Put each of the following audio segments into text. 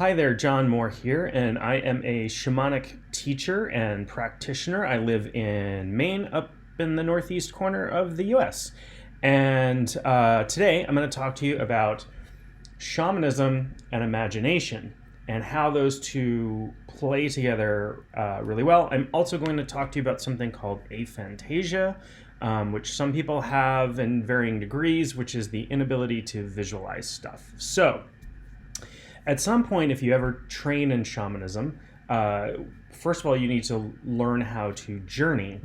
Hi there, John Moore here, and I am a shamanic teacher and practitioner. I live in Maine, up in the northeast corner of the US. And today I'm going to talk to you about shamanism and imagination and how those two play together really well. I'm also going to talk to you about something called aphantasia, which some people have in varying degrees, which is the inability to visualize stuff. So, at some point, if you ever train in shamanism, first of all, you need to learn how to journey.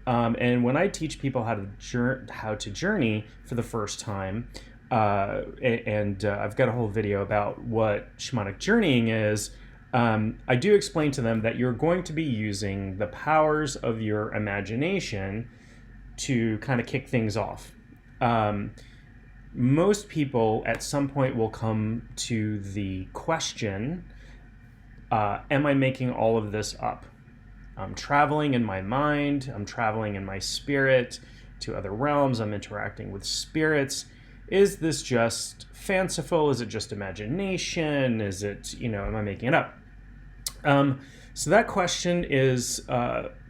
And when I teach people how to journey for the first time, I've got a whole video about what shamanic journeying is, I do explain to them that you're going to be using the powers of your imagination to kind of kick things off. Most people at some point will come to the question, am I making all of this up? I'm traveling in my mind, I'm traveling in my spirit to other realms, I'm interacting with spirits. Is this just fanciful? Is it just imagination? Is it, am I making it up? So that question is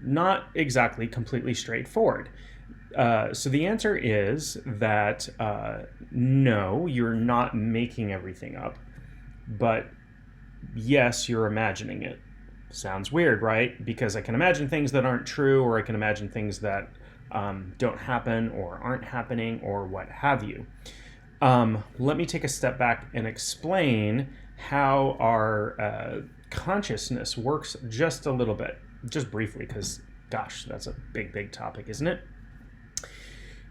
not exactly completely straightforward. So the answer is that no, you're not making everything up, but yes, you're imagining it. Sounds weird, right? Because I can imagine things that aren't true, or I can imagine things that don't happen or aren't happening or what have you. Let me take a step back and explain how our consciousness works just a little bit, just briefly, because gosh, that's a big topic, isn't it?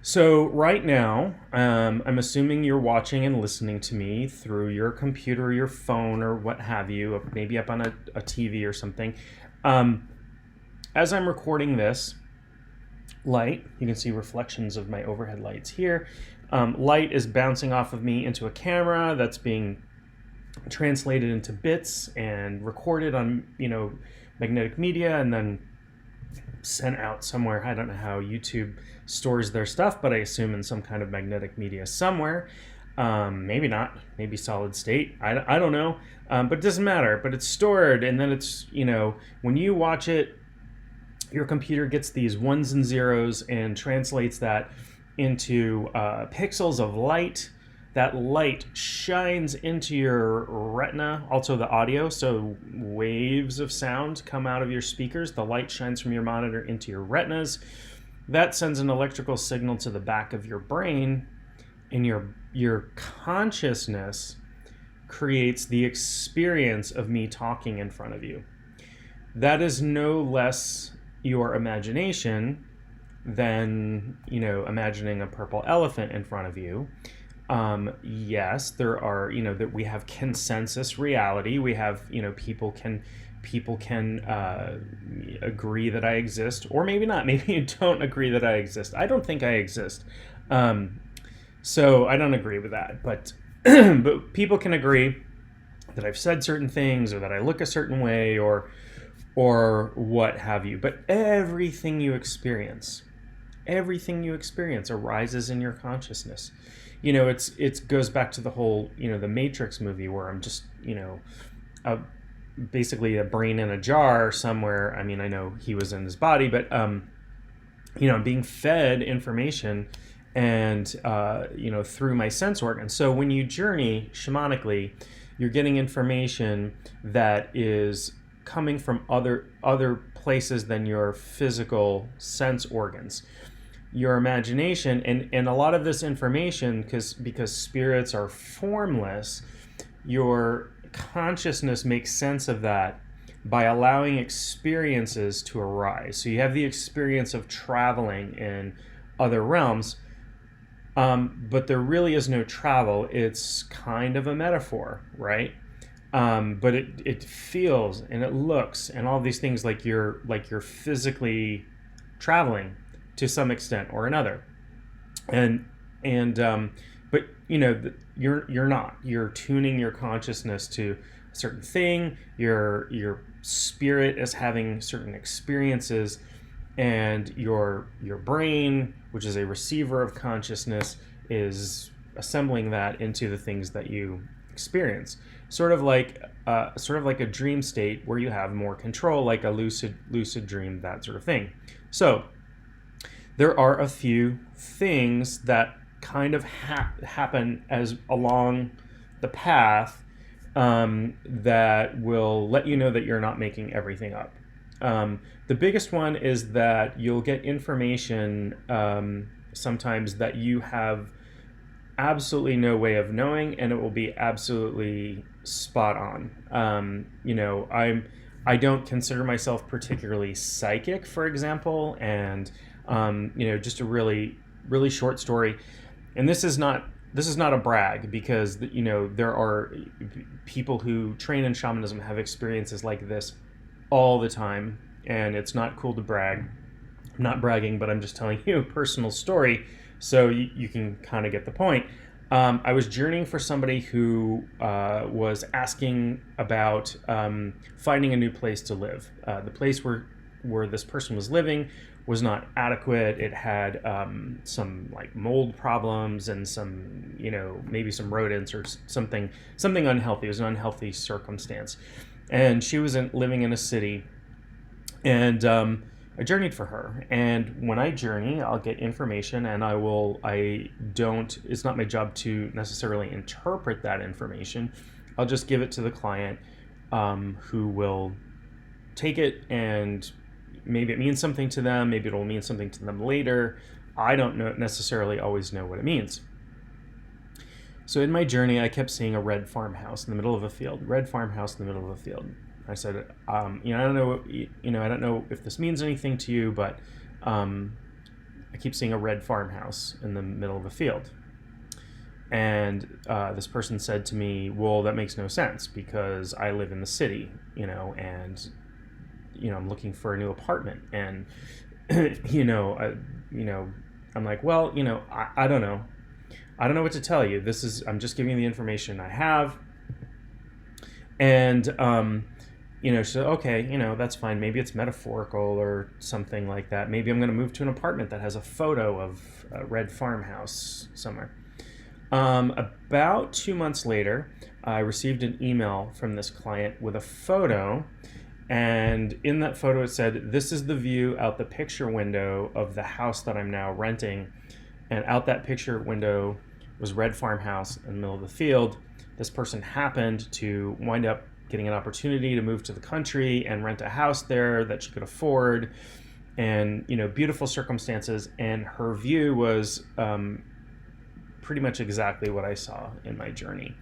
So right now, I'm assuming you're watching and listening to me through your computer, your phone, or what have you, maybe up on a TV or something. As I'm recording this, light, you can see reflections of my overhead lights here. Light is bouncing off of me into a camera that's being translated into bits and recorded on, magnetic media and then sent out somewhere. I don't know how YouTube stores their stuff, but I assume in some kind of magnetic media somewhere. Maybe not, maybe solid state. I don't know, but it doesn't matter. But it's stored, and then it's, when you watch it, your computer gets these ones and zeros and translates that into pixels of light. That light shines into your retina, also the audio, so waves of sound come out of your speakers. The light shines from your monitor into your retinas. That sends an electrical signal to the back of your brain, and your consciousness creates the experience of me talking in front of you. That is no less your imagination than, imagining a purple elephant in front of you. Yes, there are, that we have consensus reality. We have, people can agree that I exist, or maybe not. Maybe you don't agree that I exist. I don't think I exist. So I don't agree with that, but but people can agree that I've said certain things, or that I look a certain way, or what have you. But everything you experience arises in your consciousness. It goes back to the whole, the Matrix movie, where I'm just, basically a brain in a jar somewhere. I mean, I know he was in his body, but, being fed information and, through my sense organs. So when you journey shamanically, you're getting information that is coming from other places than your physical sense organs. Your imagination, and a lot of this information, because spirits are formless, your consciousness makes sense of that by allowing experiences to arise. So you have the experience of traveling in other realms, but there really is no travel. It's kind of a metaphor, right? But it feels and it looks and all these things like you're physically traveling to some extent or another, but you're not. You're tuning your consciousness to a certain thing. Your spirit is having certain experiences, and your brain, which is a receiver of consciousness, is assembling that into the things that you experience. sort of like a dream state where you have more control, like a lucid dream, that sort of thing. So there are a few things that kind of happen as along the path that will let you know that you're not making everything up. The biggest one is that you'll get information sometimes that you have absolutely no way of knowing, and it will be absolutely spot on. I don't consider myself particularly psychic, for example, and just a really, really short story. And this is not a brag, because there are people who train in shamanism have experiences like this all the time, and it's not cool to brag. I'm not bragging, but I'm just telling you a personal story so you can kind of get the point. I was journeying for somebody who was asking about finding a new place to live. The place where this person was living was not adequate. It had some like mold problems and some, maybe some rodents or something unhealthy. It was an unhealthy circumstance. And she was living in a city, and I journeyed for her. And when I journey, I'll get information, and it's not my job to necessarily interpret that information. I'll just give it to the client, who will take it, and maybe it means something to them, maybe it'll mean something to them later. I don't necessarily always know what it means. So in my journey, I kept seeing a red farmhouse in the middle of a field. Red farmhouse in the middle of a field. I said, I don't know if this means anything to you, but I keep seeing a red farmhouse in the middle of a field. And this person said to me, well, that makes no sense, because I live in the city, and I'm looking for a new apartment. And I'm like, well, I don't know. I don't know what to tell you. I'm just giving you the information I have. And, she said, okay, that's fine. Maybe it's metaphorical or something like that. Maybe I'm going to move to an apartment that has a photo of a red farmhouse somewhere. About 2 months later, I received an email from this client with a photo. And in that photo, it said, this is the view out the picture window of the house that I'm now renting. And out that picture window was red farmhouse in the middle of the field. This person happened to wind up getting an opportunity to move to the country and rent a house there that she could afford, and beautiful circumstances. And her view was pretty much exactly what I saw in my journey.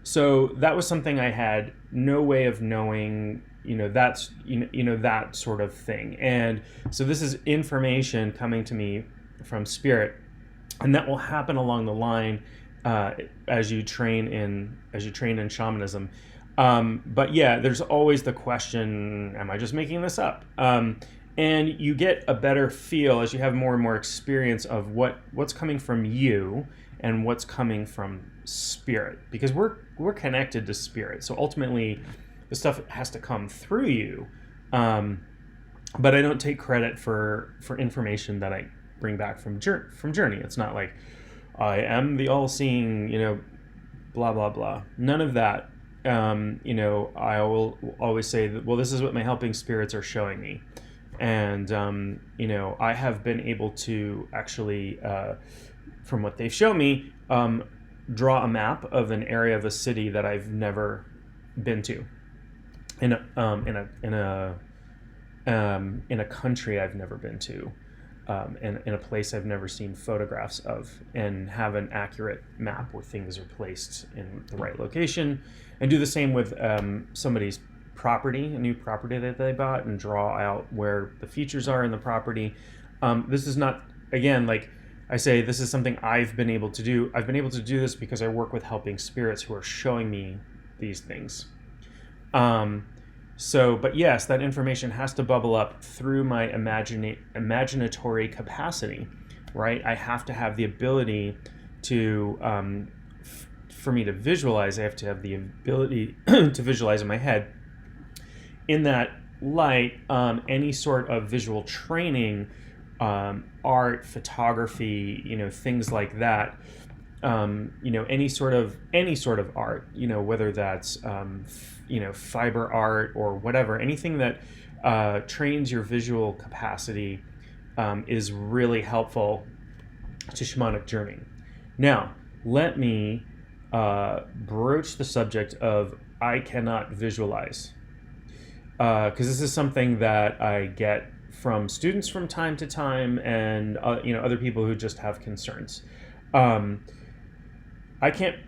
So that was something I had no way of knowing, that's that sort of thing. And so this is information coming to me from spirit, and that will happen along the line as you train in shamanism. But yeah, there's always the question, am I just making this up? And you get a better feel as you have more and more experience of what's coming from you and what's coming from spirit, because we're connected to spirit. So ultimately, the stuff has to come through you. But I don't take credit for information that I bring back from journey. It's not like I am the all-seeing, blah blah blah. None of that. I will always say that, well, this is what my helping spirits are showing me. And, I have been able to actually, from what they've shown me, draw a map of an area of a city that I've never been to, in a country I've never been to, in a place I've never seen photographs of, and have an accurate map where things are placed in the right location. And do the same with somebody's property, a new property that they bought, and draw out where the features are in the property. This is not, again, like I say, this is something I've been able to do. I've been able to do this because I work with helping spirits who are showing me these things. But yes, that information has to bubble up through my imaginatory capacity, right? I have to have the ability to, for me to visualize, I have to have the ability to visualize in my head. In that light, any sort of visual training, art, photography, things like that, any sort of art, whether that's fiber art or whatever, anything that trains your visual capacity is really helpful to shamanic journeying. Now, let me broach the subject of I cannot visualize, because this is something that I get from students from time to time, and other people who just have concerns. I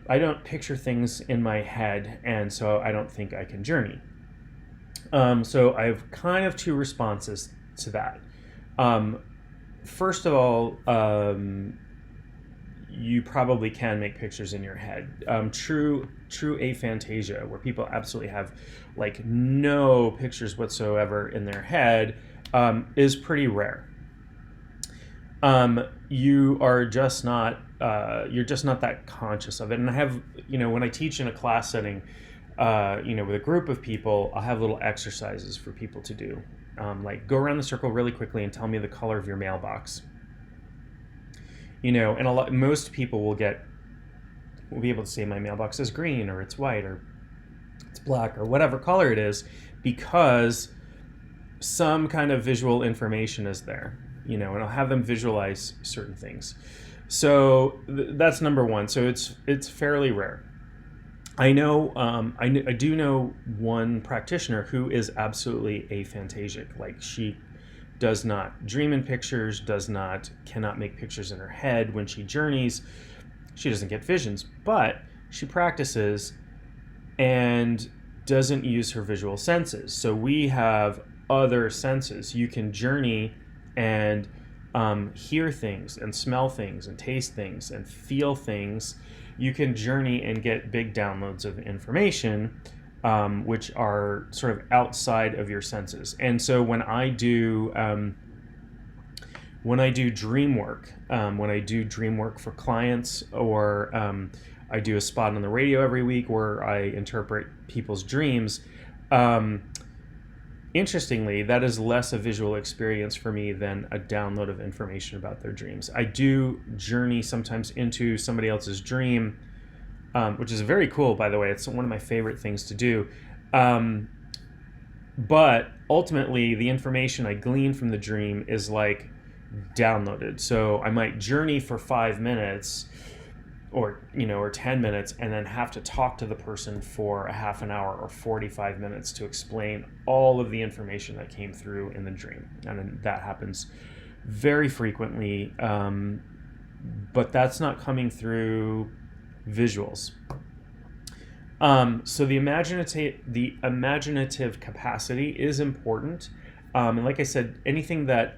don't picture things in my head, and so I don't think I can journey. So I have kind of two responses to that. First of all, you probably can make pictures in your head. True aphantasia, where people absolutely have like no pictures whatsoever in their head, is pretty rare. You are just not you're just not that conscious of it. And I have, when I teach in a class setting, with a group of people, I'll have little exercises for people to do, like go around the circle really quickly and tell me the color of your mailbox. And most people will be able to say my mailbox is green, or it's white, or it's black, or whatever color it is, because some kind of visual information is there, and I'll have them visualize certain things. So that's number one. So it's fairly rare. I know, I do know one practitioner who is absolutely aphantasic. Like, she does not dream in pictures, cannot make pictures in her head. When she journeys, she doesn't get visions, but she practices and doesn't use her visual senses. So we have other senses. You can journey and hear things and smell things and taste things and feel things. You can journey and get big downloads of information, which are sort of outside of your senses. And so when I do dream work, for clients, or I do a spot on the radio every week where I interpret people's dreams, interestingly, that is less a visual experience for me than a download of information about their dreams. I do journey sometimes into somebody else's dream, which is very cool, by the way. It's one of my favorite things to do. But ultimately, the information I glean from the dream is like downloaded. So I might journey for 5 minutes or 10 minutes, and then have to talk to the person for a half an hour or 45 minutes to explain all of the information that came through in the dream. And that happens very frequently, but that's not coming through visuals. So the imaginative capacity is important. And like I said, anything that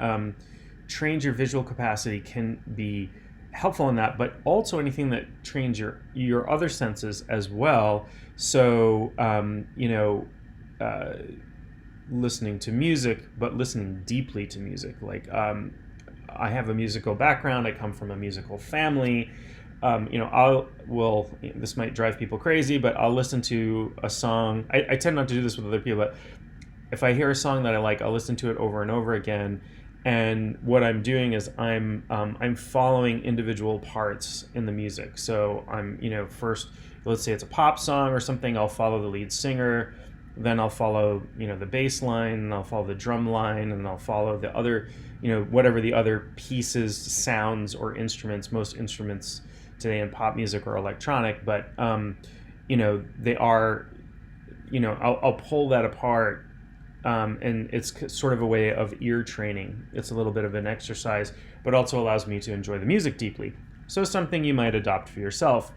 trains your visual capacity can be helpful in that, but also anything that trains your other senses as well. So listening to music, but listening deeply to music. Like, I have a musical background. I come from a musical family. This might drive people crazy, but I'll listen to a song. I tend not to do this with other people, but if I hear a song that I like, I'll listen to it over and over again. And what I'm doing is I'm following individual parts in the music. So I'm, first, let's say it's a pop song or something, I'll follow the lead singer, then I'll follow, the bass line, and I'll follow the drum line, and I'll follow the other, whatever the other pieces, sounds, or instruments. Most instruments today in pop music are electronic, but, they are, I'll pull that apart. And it's sort of a way of ear training. It's a little bit of an exercise, but also allows me to enjoy the music deeply. So something you might adopt for yourself.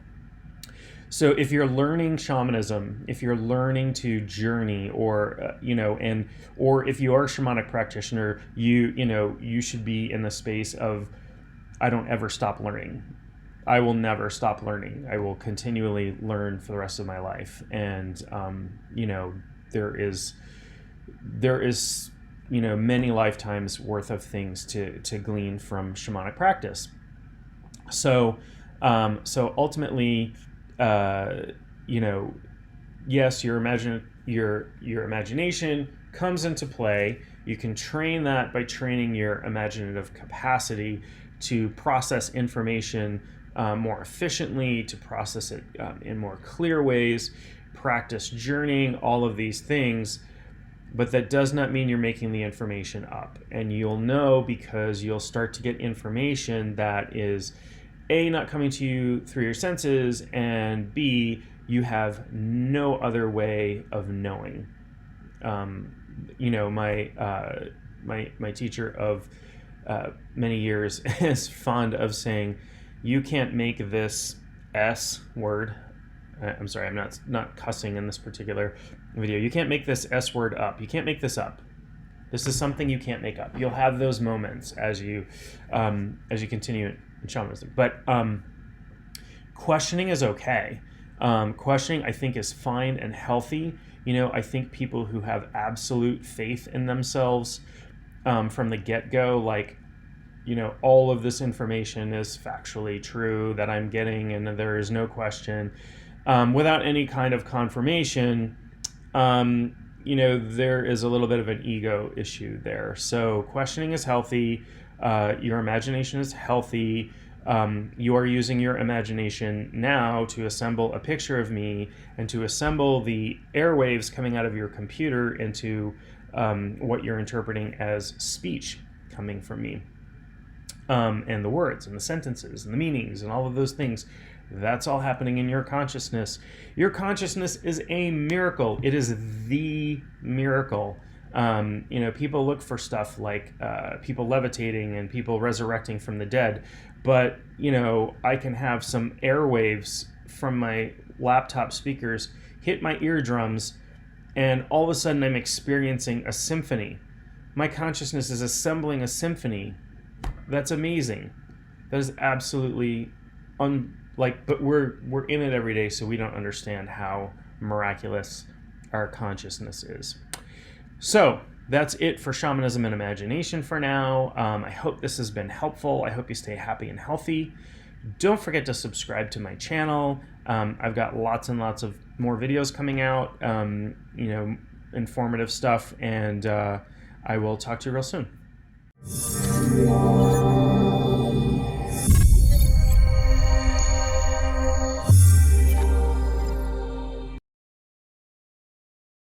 So if you're learning shamanism, if you're learning to journey, or or if you are a shamanic practitioner, you should be in the space of, I don't ever stop learning. I will never stop learning. I will continually learn for the rest of my life. And there is many lifetimes worth of things to glean from shamanic practice. So ultimately, yes, your imagination comes into play. You can train that by training your imaginative capacity to process information more efficiently, to process it in more clear ways, practice journeying, all of these things. But that does not mean you're making the information up. And you'll know because you'll start to get information that is A, not coming to you through your senses, and B, you have no other way of knowing. My teacher of many years is fond of saying, you can't make this S word. I'm sorry, I'm not cussing in this particular video. You can't make this S word up. You can't make this up. This is something you can't make up. You'll have those moments as you continue in shamanism. But questioning is okay. Questioning, I think, is fine and healthy. I think people who have absolute faith in themselves from the get-go, like, all of this information is factually true that I'm getting, and there is no question, without any kind of confirmation, there is a little bit of an ego issue there. So questioning is healthy. Your imagination is healthy. You are using your imagination now to assemble a picture of me and to assemble the airwaves coming out of your computer into what you're interpreting as speech coming from me. And the words and the sentences and the meanings and all of those things. That's all happening in your consciousness. Your consciousness is a miracle. It is the miracle. People look for stuff like people levitating and people resurrecting from the dead. But, I can have some airwaves from my laptop speakers hit my eardrums, and all of a sudden I'm experiencing a symphony. My consciousness is assembling a symphony. That's amazing. That is absolutely but we're in it every day, so we don't understand how miraculous our consciousness is. So that's it for Shamanism and Imagination for now. I hope this has been helpful. I hope you stay happy and healthy. Don't forget to subscribe to my channel. I've got lots and lots of more videos coming out, informative stuff, and I will talk to you real soon.